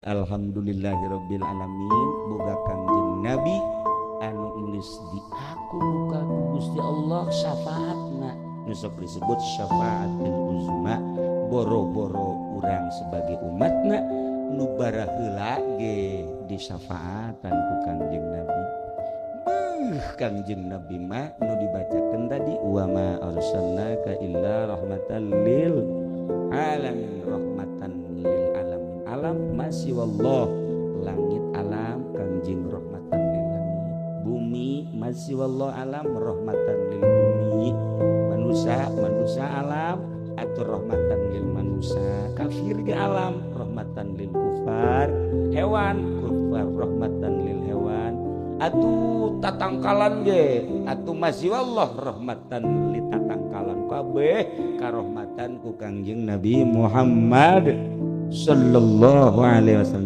Alhamdulillahirabbil alamin boga Kangjeng Nabi anu geus diaku ka Gusti Allah syafaatna nu sok disebut syafaatul uzma boro-boro urang sebagai umatna nu bara heula ge disyafaatan ku Kangjeng Nabi. Kangjeng Nabi mah nu dibacakeun tadi wa ma arsalnaka illa rahmatan lil alamin, rahmatan lil alamin. Alam masih wallah, langit alam Kangjeng rahmatan lil langit, bumi masih wallah alam rahmatan lil bumi, manusia alam atau rahmatan lil manusia, kafir ge alam rahmatan lil kufar, hewan kufar rahmatan lil hewan, atuh tatangkalan ge atuh masih wallah rahmatan lil tatangkalan kabeh karahmatan ku Kangjeng Nabi Muhammad sallallahu alaihi wasallam.